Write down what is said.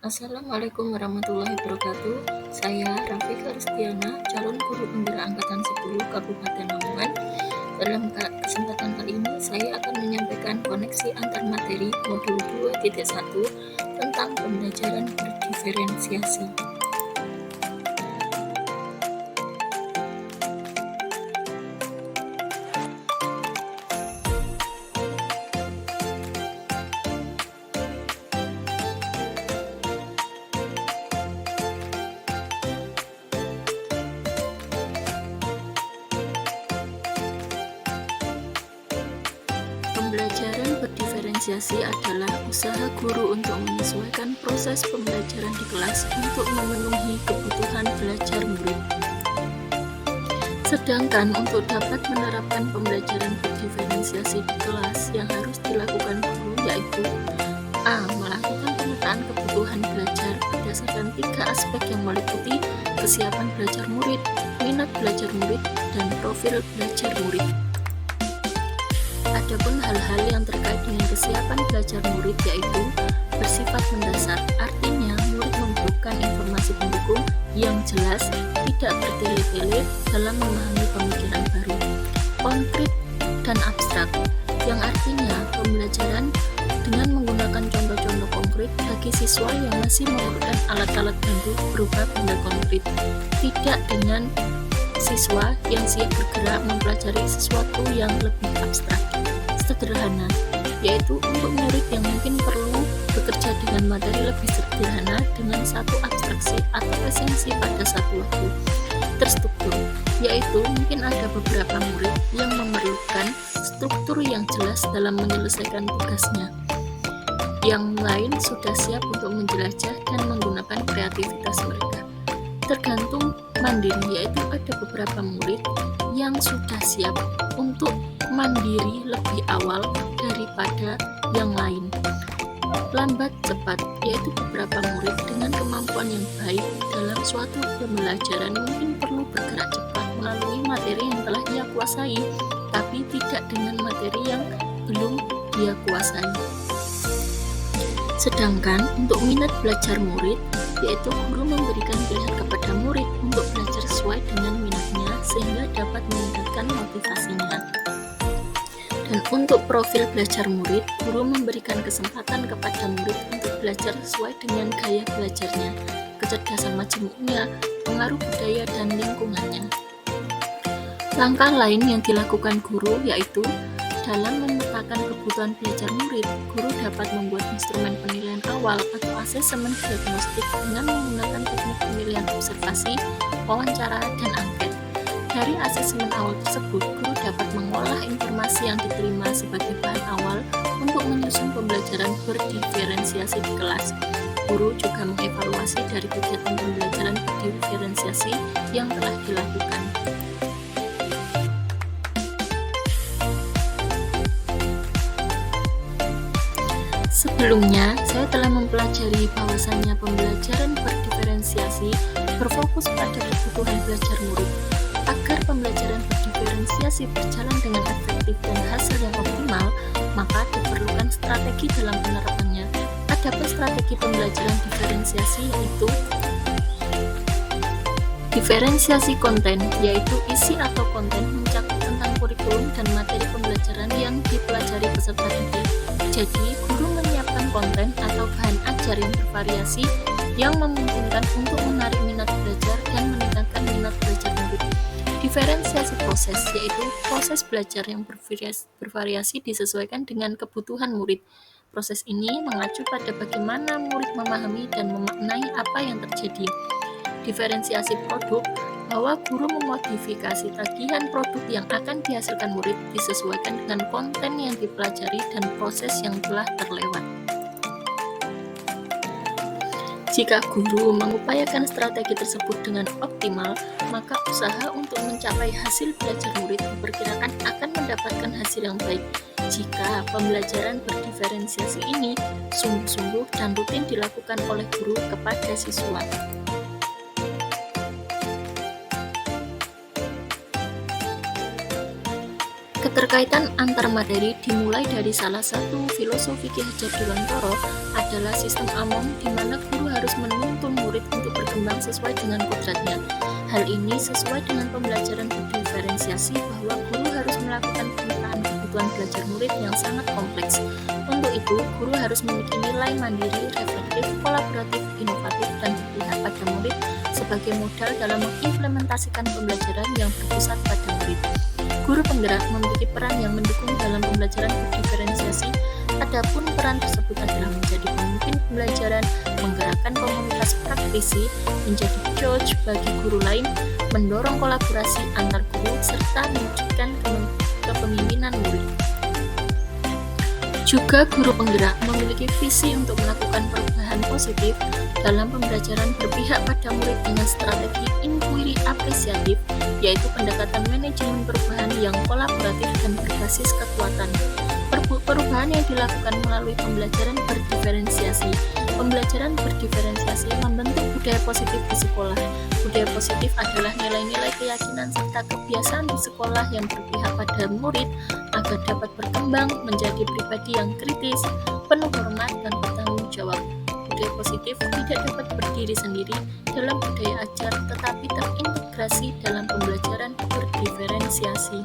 Assalamualaikum warahmatullahi wabarakatuh. Saya Rafika Rustiana, calon guru pembina Angkatan 10 Kabupaten Lamongan. Dalam kesempatan kali ini, saya akan menyampaikan koneksi antar materi modul 2.1 tentang pembelajaran berdiferensiasi. Pembelajaran berdiferensiasi adalah usaha guru untuk menyesuaikan proses pembelajaran di kelas untuk memenuhi kebutuhan belajar murid. Sedangkan untuk dapat menerapkan pembelajaran berdiferensiasi di kelas yang harus dilakukan guru yaitu A. Melakukan pemetaan kebutuhan belajar berdasarkan 3 aspek yang meliputi kesiapan belajar murid, minat belajar murid, dan profil belajar murid. Adapun hal-hal yang terkait dengan kesiapan belajar murid yaitu bersifat mendasar, artinya murid membutuhkan informasi pendukung yang jelas, tidak bertele-tele dalam memahami pemikiran baru. Konkret dan abstrak, yang artinya pembelajaran dengan menggunakan contoh-contoh konkret bagi siswa yang masih memerlukan alat-alat bantu berupa benda konkret, tidak dengan siswa yang siap bergerak mempelajari sesuatu yang lebih abstrak. Sederhana, yaitu untuk murid yang mungkin perlu bekerja dengan materi lebih sederhana dengan satu abstraksi atau esensi pada satu waktu. Terstruktur, yaitu mungkin ada beberapa murid yang memerlukan struktur yang jelas dalam menyelesaikan tugasnya. Yang lain sudah siap untuk menjelajah dan menggunakan kreativitas mereka. Tergantung mandiri, yaitu ada beberapa murid yang sudah siap untuk mandiri lebih awal daripada yang lain. Lambat cepat, yaitu beberapa murid dengan kemampuan yang baik dalam suatu pembelajaran mungkin perlu bergerak cepat melalui materi yang telah dia kuasai, tapi tidak dengan materi yang belum dia kuasai. Sedangkan untuk minat belajar murid, yaitu guru memberikan pilihan kepada murid untuk belajar sesuai dengan minatnya sehingga dapat meningkatkan motivasinya. Dan untuk profil belajar murid, guru memberikan kesempatan kepada murid untuk belajar sesuai dengan gaya belajarnya, kecerdasan majemuknya, pengaruh budaya dan lingkungannya. Langkah lain yang dilakukan guru yaitu dalam memetakan kebutuhan belajar murid, guru dapat membuat instrumen penilaian awal atau asesmen diagnostik dengan menggunakan teknik penilaian observasi, wawancara, dan angket. Dari asesmen awal tersebut, guru dapat mengolah informasi yang diterima sebagai bahan awal untuk menyusun pembelajaran berdiferensiasi di kelas. Guru juga mengevaluasi dari kegiatan pembelajaran berdiferensiasi yang telah dilakukan. Sebelumnya, saya telah mempelajari bahwasannya pembelajaran berdiferensiasi berfokus pada kebutuhan belajar murid. Agar pembelajaran berdiferensiasi berjalan dengan efektif dan hasil yang optimal, maka diperlukan strategi dalam penerapannya. Adapun strategi pembelajaran diferensiasi yaitu diferensiasi konten, yaitu isi atau konten mencakup tentang kurikulum dan materi pembelajaran yang dipelajari peserta didik. Jadi, guru menyiapkan konten atau bahan ajar yang bervariasi yang memungkinkan untuk menarik minat belajar dan meningkatkan minat belajar murid. Diferensiasi proses, yaitu proses belajar yang bervariasi disesuaikan dengan kebutuhan murid. Proses ini mengacu pada bagaimana murid memahami dan memaknai apa yang terjadi. Diferensiasi produk, bahwa guru memodifikasi tagihan produk yang akan dihasilkan murid disesuaikan dengan konten yang dipelajari dan proses yang telah terlewat. Jika guru mengupayakan strategi tersebut dengan optimal, maka usaha untuk mencapai hasil belajar murid diperkirakan akan mendapatkan hasil yang baik. Jika pembelajaran berdiferensiasi ini sungguh-sungguh dan rutin dilakukan oleh guru kepada siswa. Keterkaitan antar materi dimulai dari salah satu filosofi Ki Hajar Dewantara adalah sistem among di mana guru harus menuntun murid untuk berkembang sesuai dengan kodratnya. Hal ini sesuai dengan pembelajaran berdiferensiasi bahwa guru harus melakukan pemetaan kebutuhan belajar murid yang sangat kompleks. Untuk itu, guru harus memiliki nilai mandiri, reflektif, kolaboratif, inovatif, dan berpihak pada murid sebagai modal dalam mengimplementasikan pembelajaran yang berpusat pada murid. Guru penggerak memiliki peran yang mendukung dalam pembelajaran berdiferensiasi. Adapun peran tersebut adalah menjadi pemimpin pembelajaran, menggerakkan komunitas praktisi, menjadi coach bagi guru lain, mendorong kolaborasi antar guru, serta mewujudkan kepemimpinan murid. Juga guru penggerak memiliki visi untuk melakukan perubahan positif dalam pembelajaran berpihak pada murid dengan strategi inquiry apresiatif, yaitu pendekatan manajemen perubahan yang kolaboratif dan berbasis kekuatan. Perubahan yang dilakukan melalui pembelajaran berdiferensiasi. Pembelajaran berdiferensiasi membentuk budaya positif di sekolah. Budaya positif adalah nilai-nilai keyakinan serta kebiasaan di sekolah yang berpihak pada murid agar dapat berkembang menjadi pribadi yang kritis, penuh hormat, dan bertanggung jawab. Budaya positif tidak dapat berdiri sendiri dalam budaya ajar, tetapi terintegrasi dalam pembelajaran berdiferensiasi.